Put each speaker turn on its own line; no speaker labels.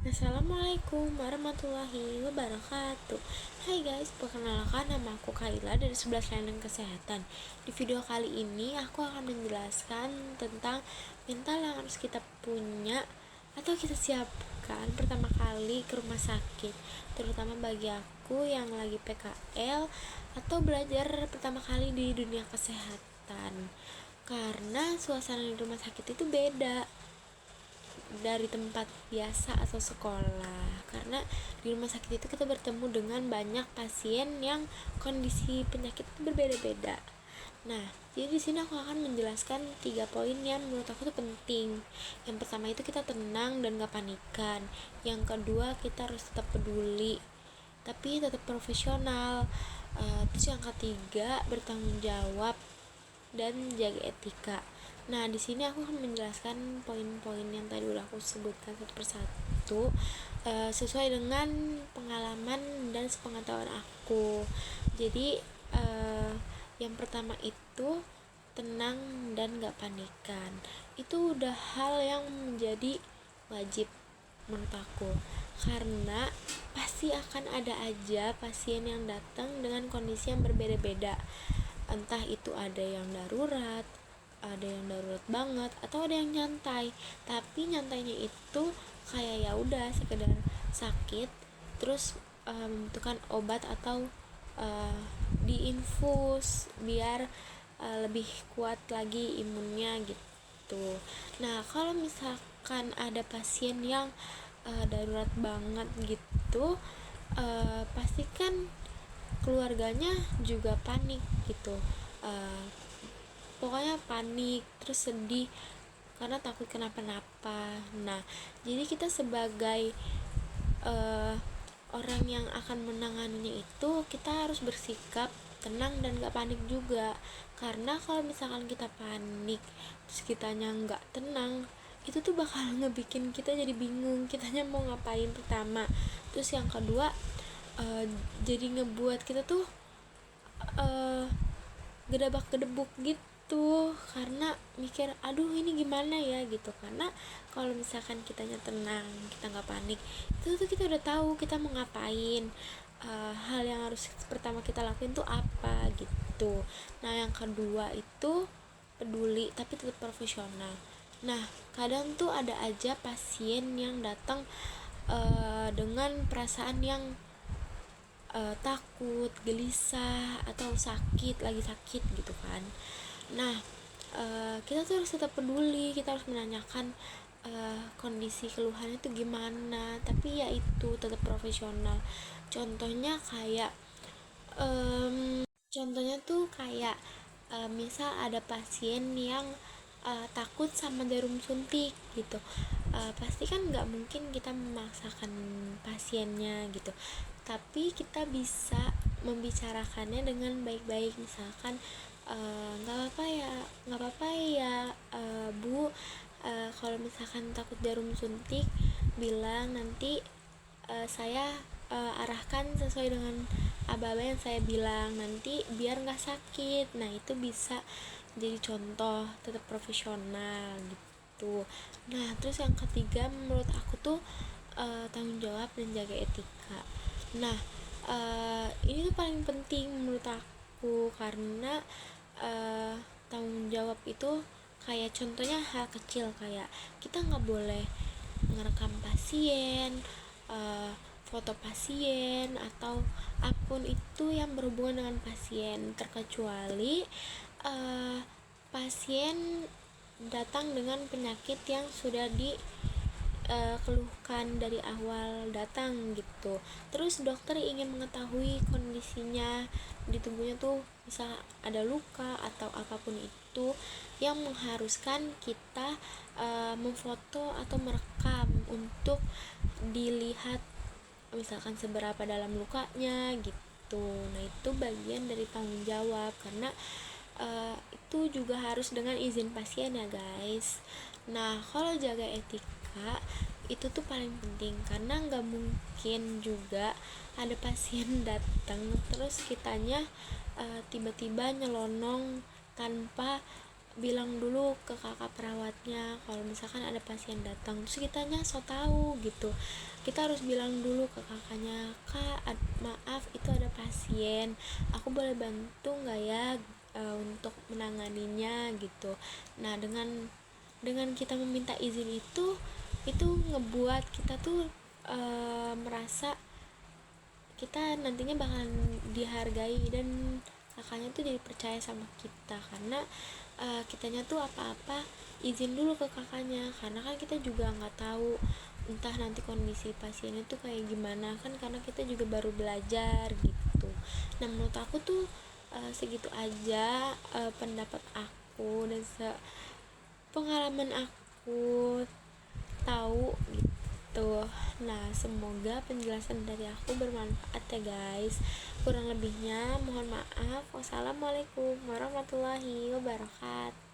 Assalamualaikum warahmatullahi wabarakatuh. Hai guys, perkenalkan nama aku Kaila dari 11 Layanan Kesehatan. Di video kali ini aku akan menjelaskan tentang mental yang harus kita punya atau kita siapkan pertama kali ke rumah sakit, terutama bagi aku yang lagi PKL atau belajar pertama kali di dunia kesehatan. Karena suasana di rumah sakit itu beda dari tempat biasa atau sekolah, karena di rumah sakit itu kita bertemu dengan banyak pasien yang kondisi penyakit berbeda-beda. Nah, jadi di sini aku akan menjelaskan 3 poin yang menurut aku tuh penting. Yang pertama itu kita tenang dan gak panikan. Yang kedua kita harus tetap peduli tapi tetap profesional. Terus yang ketiga bertanggung jawab dan jaga etika. Nah, di sini aku akan menjelaskan poin-poin yang tadi udah aku sebutkan satu persatu, sesuai dengan pengalaman dan sepengetahuan aku. Jadi, yang pertama itu tenang dan gak panikan. Itu udah hal yang menjadi wajib menurut aku, karena pasti akan ada aja pasien yang datang dengan kondisi yang berbeda-beda. Entah itu ada yang darurat, ada yang darurat banget, atau ada yang nyantai. Tapi nyantainya itu kayak ya udah sekedar sakit, terus membutuhkan obat atau diinfus biar lebih kuat lagi imunnya gitu. Nah, kalau misalkan ada pasien yang darurat banget gitu, pastikan keluarganya juga panik gitu. uh, Pokoknya panik, terus sedih karena takut kenapa-napa. Nah, jadi kita sebagai uh, orang yang akan menanganinya itu, kita harus bersikap tenang dan gak panik juga. Karena kalau misalkan kita panik terus kitanya gak tenang, itu tuh bakal ngebikin kita jadi bingung kitanya mau ngapain pertama. Terus yang kedua, jadi ngebuat kita tuh gedabak gedebuk gitu, karena mikir aduh ini gimana ya gitu. Karena kalau misalkan kitanya tenang, kita nggak panik, itu tuh kita udah tahu kita mau ngapain, hal yang harus pertama kita lakuin tuh apa gitu. Nah, yang kedua itu peduli tapi tetap profesional. Nah, kadang tuh ada aja pasien yang datang dengan perasaan yang takut, gelisah, atau lagi sakit gitu kan. Nah, kita tuh harus tetap peduli, kita harus menanyakan kondisi keluhannya itu gimana, tapi ya itu tetap profesional. Contohnya kayak misal ada pasien yang takut sama jarum suntik gitu. Pasti kan nggak mungkin kita memaksakan pasiennya gitu, tapi kita bisa membicarakannya dengan baik-baik. Misalkan nggak apa-apa ya, Bu, kalau misalkan takut jarum suntik, bilang nanti saya arahkan sesuai dengan aba-aba yang saya bilang nanti biar nggak sakit. Nah, itu bisa jadi contoh tetap profesional gitu. Nah, terus yang ketiga menurut aku tuh tanggung jawab dan jaga etika. Nah, ini tuh paling penting menurut aku, karena tanggung jawab itu kayak contohnya hal kecil, kayak kita nggak boleh ngerekam pasien, foto pasien, atau apapun itu yang berhubungan dengan pasien, terkecuali pasien datang dengan penyakit yang sudah keluhkan dari awal datang gitu. Terus dokter ingin mengetahui kondisinya di tubuhnya tuh, bisa ada luka atau apapun itu yang mengharuskan kita memfoto atau merekam untuk dilihat misalkan seberapa dalam lukanya gitu. Nah, itu bagian dari tanggung jawab, karena itu juga harus dengan izin pasien ya guys. Nah, kalau jaga etika itu tuh paling penting, karena nggak mungkin juga ada pasien datang terus kitanya tiba-tiba nyelonong tanpa bilang dulu ke kakak perawatnya kalau misalkan ada pasien datang, terus kitanya so tahu gitu, kita harus bilang dulu ke kakaknya, kak maaf itu ada pasien, aku boleh bantu nggak ya untuk menanganinya gitu. Nah dengan kita meminta izin itu ngebuat kita tuh merasa kita nantinya bakalan dihargai, dan kakaknya tuh jadi percaya sama kita karena kitanya tuh apa-apa izin dulu ke kakaknya, karena kan kita juga nggak tahu entah nanti kondisi pasien itu kayak gimana kan, karena kita juga baru belajar gitu. Nah menurut aku tuh segitu aja pendapat aku dan pengalaman aku tahu gitu. Nah semoga penjelasan dari aku bermanfaat ya guys, kurang lebihnya mohon maaf. Wassalamualaikum warahmatullahi wabarakatuh.